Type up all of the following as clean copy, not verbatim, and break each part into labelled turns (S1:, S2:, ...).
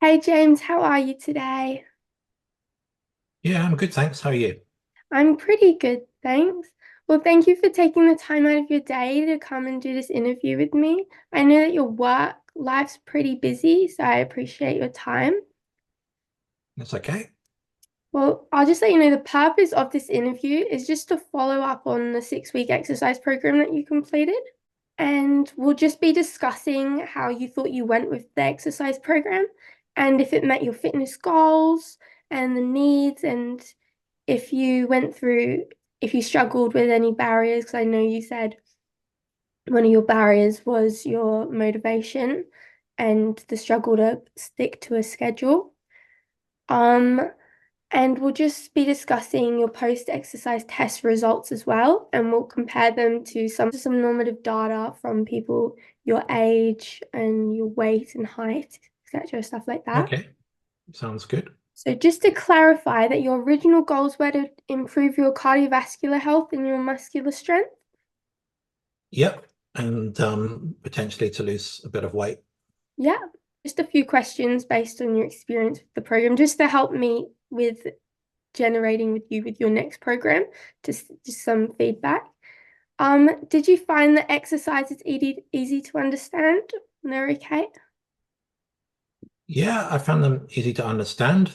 S1: Hey James, how are you today?
S2: Yeah, I'm good, thanks. How are you?
S1: I'm pretty good, thanks. Well, thank you for taking the time out of your day to come and do this interview with me. I know that your work life's pretty busy, so I appreciate your time.
S2: That's okay.
S1: Well, I'll just let you know the purpose of this interview is just to follow up on the 6-week exercise program that you completed. And we'll just be discussing how you thought you went with the exercise program and if it met your fitness goals and the needs, and if you went through, if you struggled with any barriers, because I know you said one of your barriers was your motivation and the struggle to stick to a schedule. Um, and we'll just be discussing your post-exercise test results as well, and we'll compare them to some normative data from people your age and your weight and height, etc., stuff like that.
S2: Okay, sounds good.
S1: So just to clarify that your original goals were to improve your cardiovascular health and your muscular strength.
S2: Yep, and potentially to lose a bit of weight.
S1: Yeah, just a few questions based on your experience with the program, just to help me with generating with you with your next program, just some feedback. Did you find the exercises easy to understand? They're okay?
S2: Yeah, I found them easy to understand.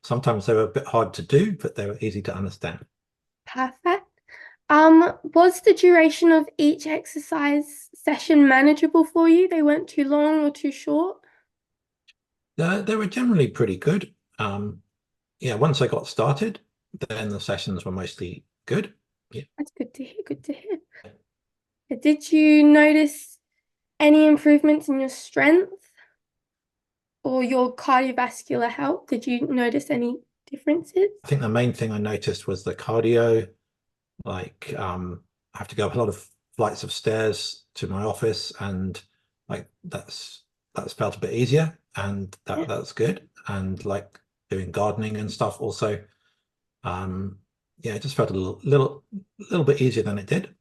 S2: Sometimes they were a bit hard to do, but they were easy to understand.
S1: Perfect. Was the duration of each exercise session manageable for you? They weren't too long or too short?
S2: They were generally pretty good. Yeah, once I got started, then the sessions were mostly good. Yeah.
S1: That's good to hear. Good to hear. Did you notice any improvements in your strength or your cardiovascular health? Did you notice any differences?
S2: I think the main thing I noticed was the cardio. Like, I have to go up a lot of flights of stairs to my office, and like that's felt a bit easier, and
S1: Yeah,
S2: that's good. And like doing gardening and stuff also, um, yeah, it just felt a little bit easier than it did.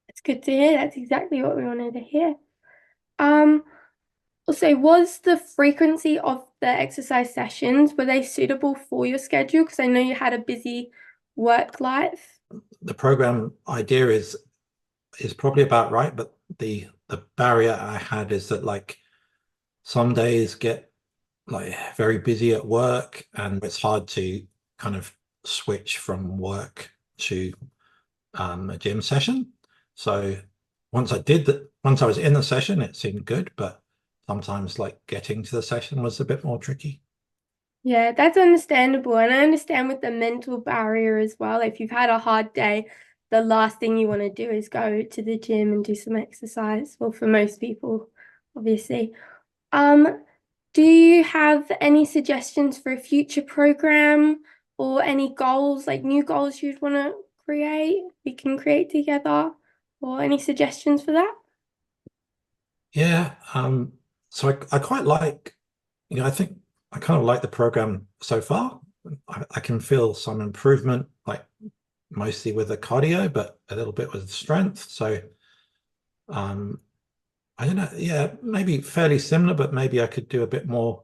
S1: it's good to hear. That's exactly what we wanted to hear. Um, Also, was the frequency of the exercise sessions, were they suitable for your schedule? Because I know you had a busy work life.
S2: The program idea is probably about right, but the barrier I had is that like some days get like very busy at work, and it's hard to kind of switch from work to a gym session. So once I was in the session, it seemed good, but sometimes like getting to the session was a bit more tricky.
S1: Yeah, that's understandable. And I understand with the mental barrier as well. If you've had a hard day, the last thing you want to do is go to the gym and do some exercise. Well, for most people, obviously. Um, do you have any suggestions for a future program or any goals, like new goals you'd want to create, we can create together, or any suggestions for that?
S2: Yeah. So I quite like, I think I kind of like the program so far. I can feel some improvement, like mostly with the cardio, but a little bit with strength. So um, I don't know. Yeah, maybe fairly similar, but maybe I could do a bit more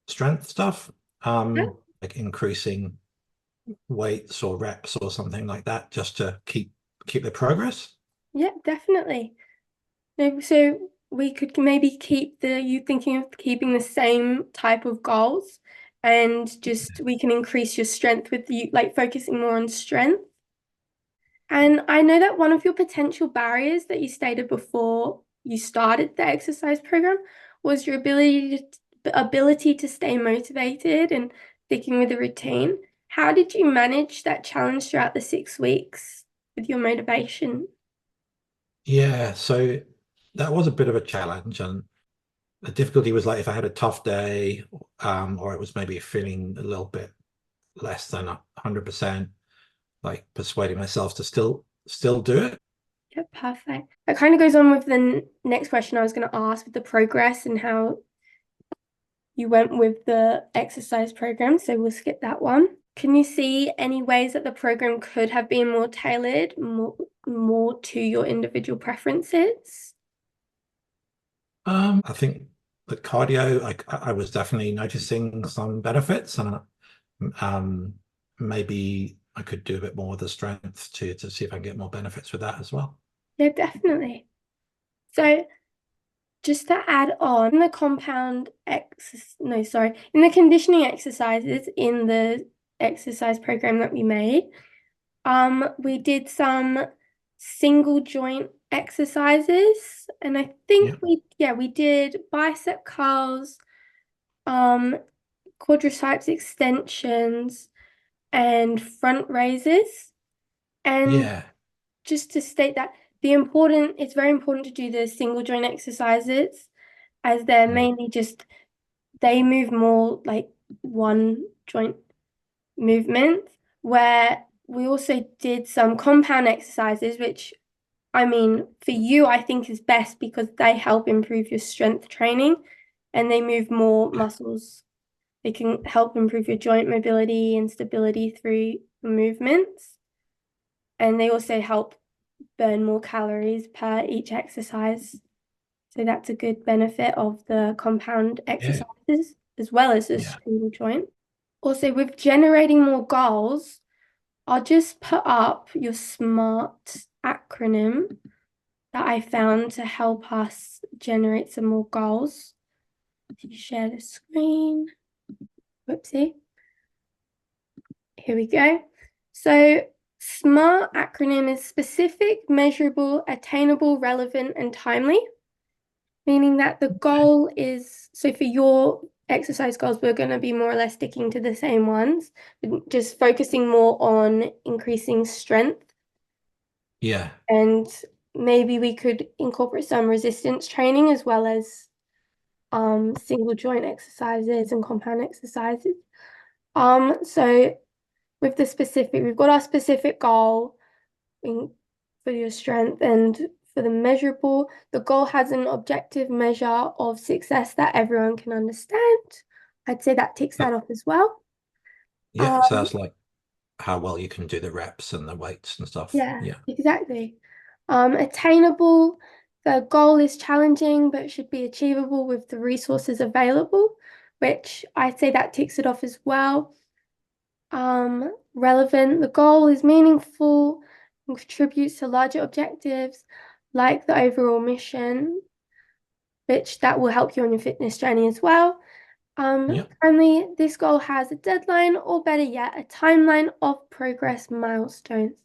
S2: strength stuff,
S1: Yeah,
S2: like increasing weights or reps or something like that, just to keep the progress.
S1: yeah, definitely. Maybe so we could maybe keep the you thinking of keeping the same type of goals and just we can increase your strength with you like focusing more on strength. And I know that one of your potential barriers that you stated before you started the exercise program was your ability to stay motivated and sticking with the routine. How did you manage that challenge throughout the 6 weeks with your motivation?
S2: Yeah, so that was a bit of a challenge, and the difficulty was like if I had a tough day, or it was maybe feeling a little bit less than 100%, like persuading myself to still do it.
S1: Yeah, perfect. That kind of goes on with the next question I was going to ask with the progress and how you went with the exercise program. So we'll skip that one. Can you see any ways that the program could have been more tailored, more to your individual preferences?
S2: I think the cardio, I was definitely noticing some benefits, and um, maybe I could do a bit more of the strength to see if I can get more benefits with that as well.
S1: Yeah, definitely. So just to add on the in the conditioning exercises in the exercise program that we made, we did some single joint exercises, and I think
S2: Yeah,
S1: we did bicep curls, um, quadriceps extensions, and front raises. And
S2: yeah,
S1: just to state that it's very important to do the single joint exercises as they're
S2: mm,
S1: mainly just they move more like one joint movement, where we also did some compound exercises, which I mean, for you, I think is best because they help improve your strength training and they move more
S2: yeah,
S1: muscles. They can help improve your joint mobility and stability through movements. And they also help burn more calories per each exercise. So that's a good benefit of the compound
S2: yeah,
S1: exercises as well as the
S2: yeah.
S1: single joint. Also, with generating more goals, I'll just put up your SMART acronym that I found to help us generate some more goals. If you share the screen, whoopsie, here we go. So SMART acronym is specific, measurable, attainable, relevant, and timely, meaning that the goal is, so for your exercise goals, we're going to be more or less sticking to the same ones, just focusing more on increasing strength.
S2: Yeah.
S1: And maybe we could incorporate some resistance training as well as single joint exercises and compound exercises. So we've got our specific goal in, for your strength, and for the measurable, the goal has an objective measure of success that everyone can understand. I'd say that ticks that
S2: But
S1: off as well.
S2: yeah, so
S1: Um,
S2: that's like how well you can do the reps and the weights and stuff.
S1: yeah,
S2: Yeah.
S1: exactly. Attainable, the goal is challenging but should be achievable with the resources available, which I'd say that ticks it off as well. Relevant, the goal is meaningful and contributes to larger objectives like the overall mission, which that will help you on your fitness journey as well.
S2: Yeah.
S1: Finally, this goal has a deadline, or better yet, a timeline of progress milestones.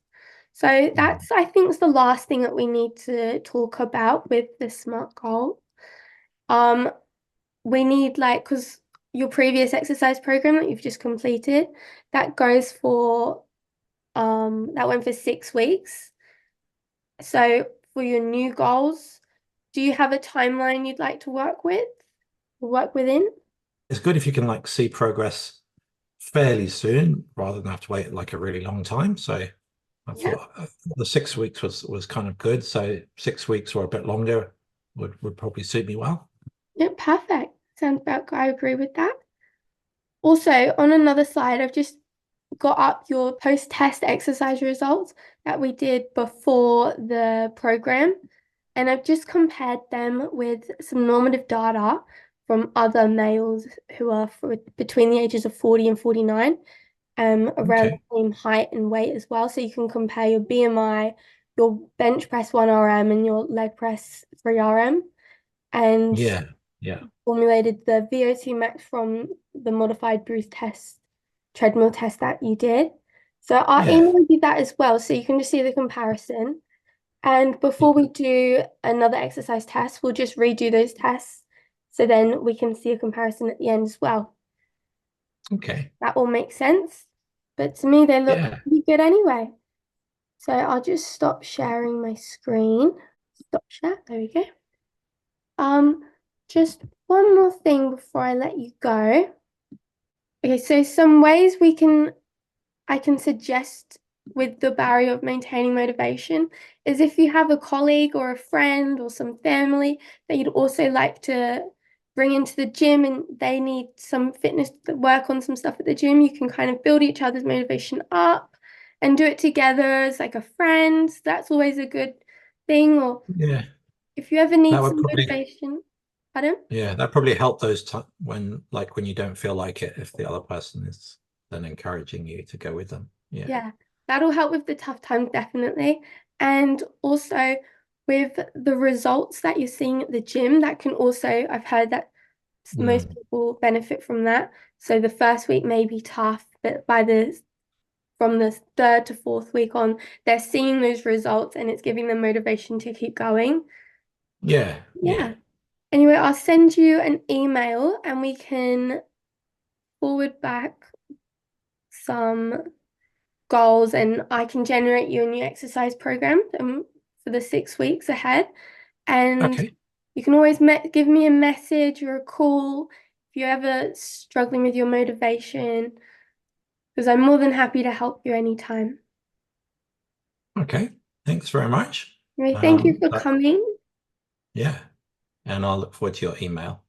S1: So
S2: Mm.
S1: that's, I think, is the last thing that we need to talk about with the SMART goal. Um, we need like, because your previous exercise program that you've just completed, that goes for that went for 6 weeks. So for your new goals, do you have a timeline you'd like to work within?
S2: It's good if you can like see progress fairly soon rather than have to wait like a really long time. So I
S1: Yeah,
S2: thought the 6 weeks was kind of good. So 6 weeks or a bit longer would probably suit me well.
S1: yeah, perfect. Sounds about, I agree with that. Also, on another side, I've just got up your post-test exercise results that we did before the program, and I've just compared them with some normative data from other males who are between the ages of 40 and 49, around
S2: Okay.
S1: the same height and weight as well. So you can compare your BMI, your bench press 1 RM, and your leg press 3 RM, and
S2: Yeah. Yeah.
S1: formulated the VO2 max from the modified Bruce test, treadmill test that you did. So I'll
S2: Yeah.
S1: email you that as well, so you can just see the comparison. And before we do another exercise test, we'll just redo those tests. So then we can see a comparison at the end as well.
S2: Okay.
S1: That all makes sense. But to me, they look
S2: Yeah.
S1: pretty good anyway. So I'll just stop sharing my screen. Stop share. There we go. Um, just one more thing before I let you go. Okay, so some ways I can suggest with the barrier of maintaining motivation is if you have a colleague or a friend or some family that you'd also like to bring into the gym and they need some fitness work on some stuff at the gym, you can kind of build each other's motivation up and do it together as like a friend. That's always a good thing. Or
S2: Yeah.
S1: if you ever
S2: That
S1: need
S2: would
S1: some
S2: probably
S1: motivation. Pardon?
S2: Yeah, that probably helped those when you don't feel like it, if the other person is then encouraging you to go with them. Yeah.
S1: Yeah, that'll help with the tough times, definitely. And also with the results that you're seeing at the gym, that can also, I've heard that most
S2: Mm.
S1: people benefit from that. So the first week may be tough, but from the third to fourth week on, they're seeing those results and it's giving them motivation to keep going.
S2: Yeah,
S1: Yeah.
S2: yeah.
S1: Anyway, I'll send you an email and we can forward back some goals and I can generate you a new exercise program for the 6 weeks ahead. And
S2: Okay.
S1: you can always give me a message or a call if you're ever struggling with your motivation, because I'm more than happy to help you anytime.
S2: Okay. Thanks very much.
S1: Anyway, thank you for
S2: That,
S1: coming.
S2: yeah. And I'll look forward to your email.